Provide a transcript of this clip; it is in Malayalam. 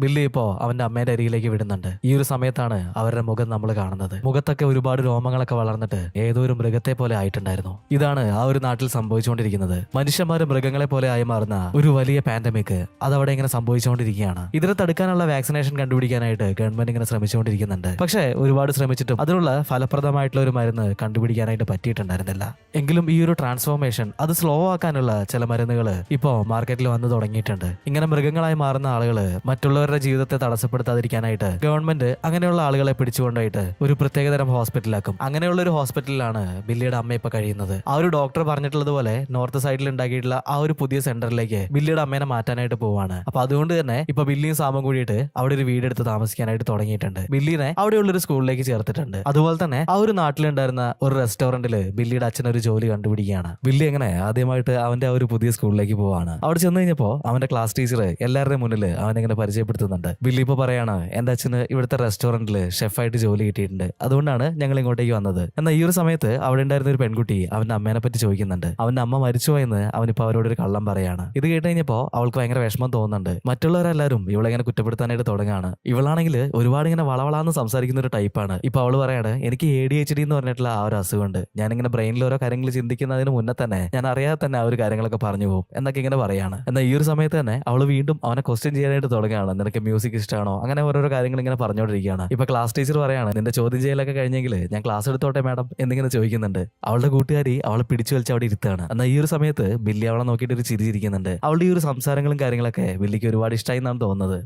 ബില്ലി ഇപ്പോ അവന്റെ അമ്മേന്റെ അരികിലേക്ക് വിടുന്നുണ്ട്. ഈ ഒരു സമയത്താണ് അവരുടെ മുഖം നമ്മൾ കാണുന്നത്. മുഖത്തൊക്കെ ഒരുപാട് രോമങ്ങളൊക്കെ വളർന്നിട്ട് ഏതോ ഒരു മൃഗത്തെ പോലെ ആയിട്ടുണ്ടായിരുന്നു. ഇതാണ് ആ ഒരു നാട്ടിൽ സംഭവിച്ചുകൊണ്ടിരിക്കുന്നത്. മനുഷ്യന്മാര് മൃഗങ്ങളെ പോലെ ആയി മാറുന്ന ഒരു വലിയ പാൻഡമിക് അതവിടെ ഇങ്ങനെ സംഭവിച്ചുകൊണ്ടിരിക്കുകയാണ്. ഇതിനെ തടുക്കാനുള്ള വാക്സിനേഷൻ കണ്ടുപിടിക്കാനായിട്ട് ഗവൺമെന്റ് ഇങ്ങനെ ശ്രമിച്ചുകൊണ്ടിരിക്കുന്നുണ്ട്. പക്ഷേ ഒരുപാട് ശ്രമിച്ചിട്ടും അതിനുള്ള ഫലപ്രദമായിട്ടുള്ള ഒരു മരുന്ന് കണ്ടുപിടിക്കാനായിട്ട് പറ്റിയിട്ടുണ്ടായിരുന്നില്ല. എങ്കിലും ഈ ഒരു ട്രാൻസ്ഫോർമേഷൻ അത് സ്ലോ ആക്കാനുള്ള ചില മരുന്നുകൾ ഇപ്പോ മാർക്കറ്റിൽ വന്നു തുടങ്ങിയിട്ടുണ്ട്. ഇങ്ങനെ മൃഗങ്ങളായി മാറുന്ന ആളുകൾ മറ്റുള്ളവരുടെ ജീവിതത്തെ തടസ്സപ്പെടുത്താതിരിക്കാനായിട്ട് ഗവൺമെന്റ് അങ്ങനെയുള്ള ആളുകളെ പിടിച്ചുകൊണ്ടായിട്ട് ഒരു പ്രത്യേകതരം ഹോസ്പിറ്റലാക്കും. അങ്ങനെയുള്ള ഒരു ഹോസ്പിറ്റലിലാണ് ബില്ലിയുടെ അമ്മ ഇപ്പൊ കഴിയുന്നത്. ആ ഒരു ഡോക്ടർ പറഞ്ഞിട്ടുള്ളതുപോലെ നോർത്ത് സൈഡിൽ ഉണ്ടാക്കിയിട്ടുള്ള ആ ഒരു പുതിയ സെന്ററിലേക്ക് ബില്ലിയുടെ അമ്മേനെ മാറ്റാനായിട്ട് പോവാണ്. അപ്പൊ അതുകൊണ്ട് തന്നെ ഇപ്പൊ ബില്ലിയും സാമും കൂടിയിട്ട് അവിടെ ഒരു വീടെടുത്ത് താമസിക്കാനായിട്ട് തുടങ്ങിയിട്ടുണ്ട്. ബില്ലിനെ അവിടെയുള്ള ഒരു സ്കൂളിലേക്ക് ചേർത്തിട്ടുണ്ട്. അതുപോലെ തന്നെ ആ ഒരു നാട്ടിലുണ്ടായിരുന്ന ഒരു റെസ്റ്റോറന്റിൽ ബില്ലിയുടെ അച്ഛൻ ഒരു ജോലി കണ്ടുപിടിക്കുകയാണ്. ബില്ലി എങ്ങനെ ആദ്യമായിട്ട് അവന്റെ ആ ഒരു പുതിയ സ്കൂളിലേക്ക് പോവാണ്. അവിടെ ചെന്ന് കഴിഞ്ഞപ്പോ അവന്റെ ക്ലാസ് ടീച്ചർ എല്ലാവരുടെയും മുന്നിൽ അവനെങ്ങനെ പരിചയപ്പെടുത്തുന്നുണ്ട്. ബില്ലി ഇപ്പൊ പറയാണ്, എന്റെ അച്ഛന് ഇവിടുത്തെ റെസ്റ്റോറന്റിൽ ഷെഫായിട്ട് ജോലി കിട്ടിയിട്ടുണ്ട്, അതുകൊണ്ടാണ് ഞങ്ങൾ ഇങ്ങോട്ടേക്ക് വന്നത്. എന്നാൽ ഈ ഒരു സമയത്ത് അവിടെ ഉണ്ടായിരുന്ന ഒരു പെൺകുട്ടി അവന്റെ അമ്മേനെ പറ്റി ചോദിക്കുന്നുണ്ട്. അവന്റെ അമ്മ മരിച്ചുപോയെന്ന് അവനിപ്പോ അവരോട് ഒരു കള്ളം പറയാണ്. ഇത് കേട്ട് കഴിഞ്ഞപ്പോ അവൾക്ക് ഭയങ്കര വിഷമം തോന്നുന്നുണ്ട്. മറ്റുള്ളവരെല്ലാരും ഇവളെ ഇങ്ങനെ കുറ്റപ്പെടുത്താനായിട്ട് തുടങ്ങാണ്. ഇവളാണെങ്കിൽ ഒരുപാട് ഇങ്ങനെ വളവളാന്ന് സംസാരിക്കുന്ന ഒരു ടൈപ്പാണ്. ഇപ്പൊ അവള് പറയാണ്, എനിക്ക് ADHD എന്ന് പറഞ്ഞിട്ടുള്ള ആ ഒരു അസുഖമുണ്ട്, ഞാനിങ്ങനെ ബ്രെയിനിൽ ഓരോ കാര്യങ്ങൾ ചിന്തിക്കുന്നതിന് മുന്നേ തന്നെ ഞാൻ അറിയാതെ തന്നെ ആ ഒരു കാര്യങ്ങളൊക്കെ പറഞ്ഞു പോകും എന്നൊക്കെ ഇങ്ങനെ പറയാണ്. എന്നാൽ ഈ ഒരു സമയത്ത് തന്നെ അവള് വീണ്ടും അവനെ ക്വസ്റ്റ്യൻ ചെയ്യാനായിട്ട് തുടങ്ങുകയാണ്. നിനക്ക് മ്യൂസിക് ഇഷ്ടമാണോ, അങ്ങനെ ഓരോരോ കാര്യങ്ങൾ ഇങ്ങനെ പറഞ്ഞുകൊണ്ടിരിക്കുകയാണ്. ഇപ്പൊ ക്ലാസ് ടീച്ചർ പറയാണ്, നിന്റെ ചോദ്യം ചെയ്യലൊക്കെ കഴിഞ്ഞെങ്കിൽ ഞാൻ ക്ലാസ് എടുത്തോട്ടെ മാഡം എന്നിങ്ങനെ ചോദിക്കുന്നുണ്ട്. അവളുടെ കൂട്ടുകാരി അവളെ പിടിച്ചു വലിച്ച് അവിടെ ഇരുത്താണ്. എന്നാൽ ഈ ഒരു സമയത്ത് ബില്ലി അവളെ നോക്കിയിട്ട് ഒരു ചിരിച്ചിരിക്കുന്നുണ്ട്. അവളുടെ ഈ ഒരു സംസാരങ്ങളും കാര്യങ്ങളൊക്കെ ബില്ലിക്ക് ഒരുപാട് ഇഷ്ടമായി എന്നാണ് തോന്നുന്നത്.